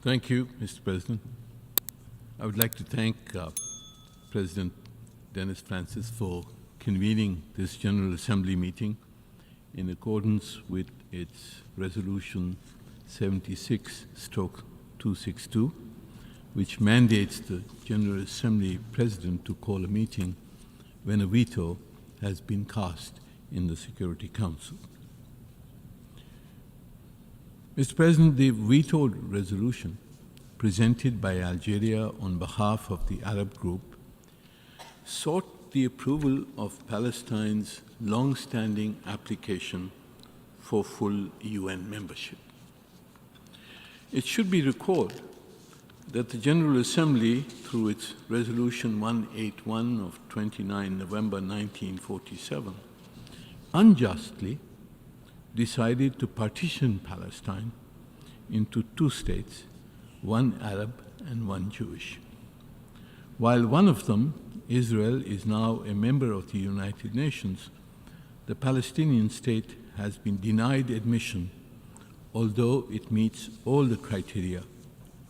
Thank you, Mr. President. I would like to thank President Dennis Francis for convening this General Assembly meeting in accordance with its Resolution 76/262, which mandates the General Assembly President to call a meeting when a veto has been cast in the Security Council. Mr. President, the vetoed resolution presented by Algeria on behalf of the Arab group sought the approval of Palestine's long-standing application for full UN membership. It should be recalled that the General Assembly, through its Resolution 181 of 29 November 1947, unjustly decided to partition Palestine into two states, one Arab and one Jewish. While one of them, Israel, is now a member of the United Nations, the Palestinian state has been denied admission, although it meets all the criteria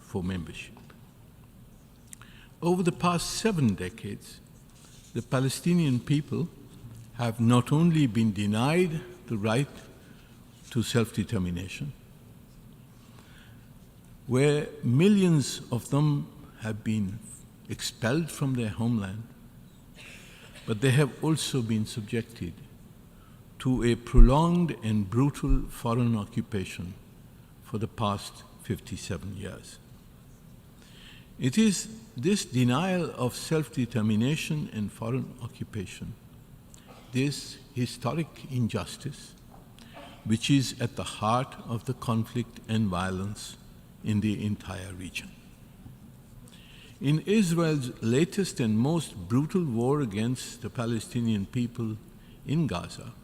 for membership. Over the past 7 decades, the Palestinian people have not only been denied the right to self-determination, where millions of them have been expelled from their homeland, but they have also been subjected to a prolonged and brutal foreign occupation for the past 57 years. It is this denial of self-determination and foreign occupation, this historic injustice, which is at the heart of the conflict and violence in the entire region. In Israel's latest and most brutal war against the Palestinian people in Gaza,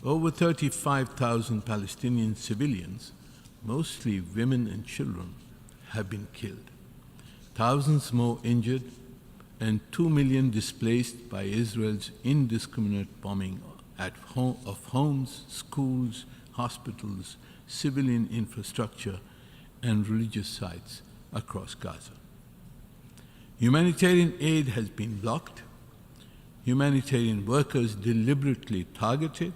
over 35,000 Palestinian civilians, mostly women and children, have been killed, thousands more injured, and 2 million displaced by Israel's indiscriminate bombing of homes, schools, hospitals, civilian infrastructure, and religious sites across Gaza. Humanitarian aid has been blocked, humanitarian workers deliberately targeted,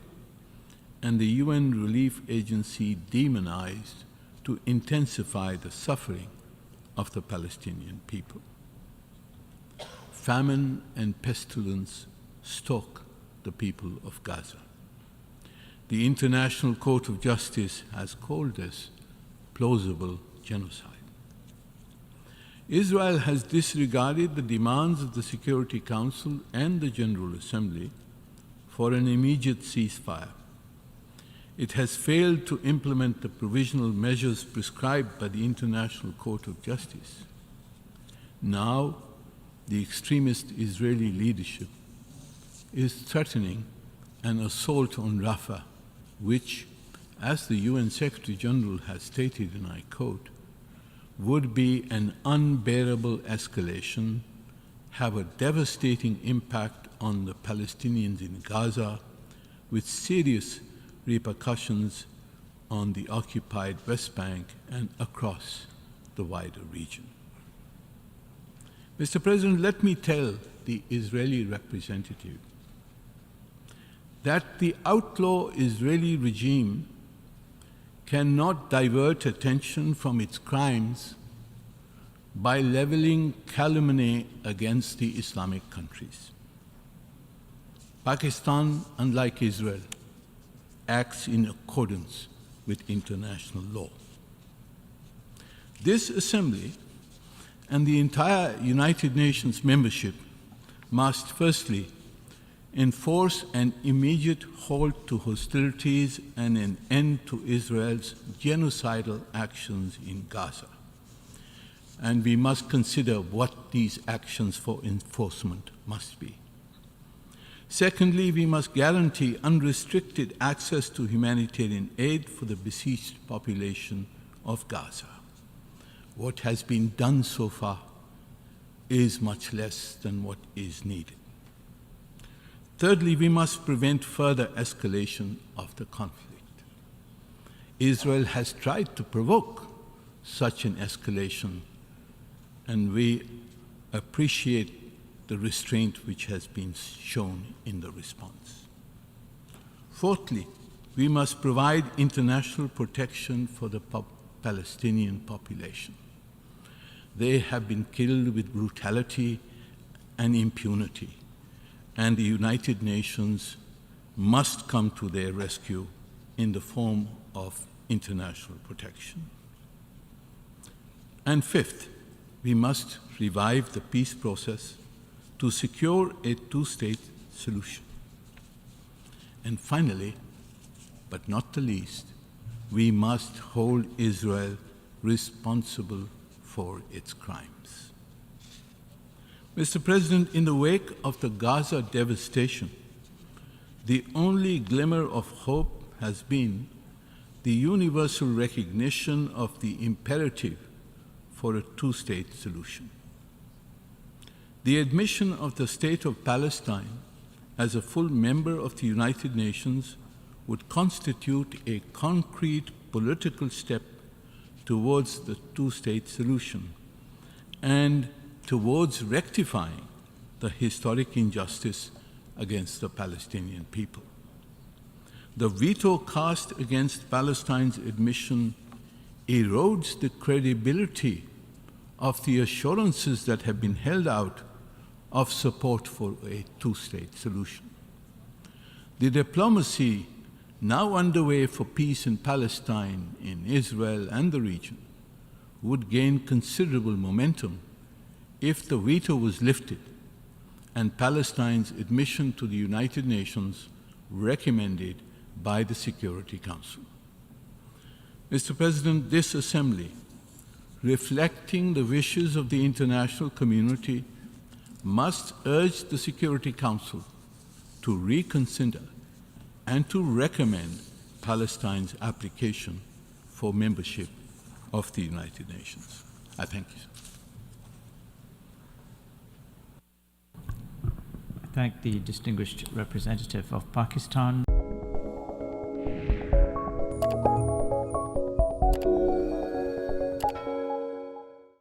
and the UN Relief Agency demonized to intensify the suffering of the Palestinian people. Famine and pestilence stalk the people of Gaza. The International Court of Justice has called this plausible genocide. Israel has disregarded the demands of the Security Council and the General Assembly for an immediate ceasefire. It has failed to implement the provisional measures prescribed by the International Court of Justice. Now, the extremist Israeli leadership is threatening an assault on Rafah, which, as the UN Secretary General has stated, and I quote, would be an unbearable escalation, have a devastating impact on the Palestinians in Gaza, with serious repercussions on the occupied West Bank and across the wider region. Mr. President, let me tell the Israeli representative that the outlaw Israeli regime cannot divert attention from its crimes by leveling calumny against the Islamic countries. Pakistan, unlike Israel, acts in accordance with international law. This Assembly and the entire United Nations membership must firstly enforce an immediate halt to hostilities and an end to Israel's genocidal actions in Gaza. And we must consider what these actions for enforcement must be. Secondly, we must guarantee unrestricted access to humanitarian aid for the besieged population of Gaza. What has been done so far is much less than what is needed. Thirdly, we must prevent further escalation of the conflict. Israel has tried to provoke such an escalation, and we appreciate the restraint which has been shown in the response. Fourthly, we must provide international protection for the Palestinian population. They have been killed with brutality and impunity, and the United Nations must come to their rescue in the form of international protection. And fifth, we must revive the peace process to secure a two-state solution. And finally, but not the least, we must hold Israel responsible for its crimes. Mr. President, in the wake of the Gaza devastation, the only glimmer of hope has been the universal recognition of the imperative for a two-state solution. The admission of the State of Palestine as a full member of the United Nations would constitute a concrete political step towards the two-state solution and towards rectifying the historic injustice against the Palestinian people. The veto cast against Palestine's admission erodes the credibility of the assurances that have been held out of support for a two-state solution. The diplomacy now underway for peace in Palestine, in Israel and the region, would gain considerable momentum if the veto was lifted and Palestine's admission to the United Nations recommended by the Security Council. Mr. President, this Assembly, reflecting the wishes of the international community, must urge the Security Council to reconsider and to recommend Palestine's application for membership of the United Nations. I thank you, sir. I thank the distinguished representative of Pakistan.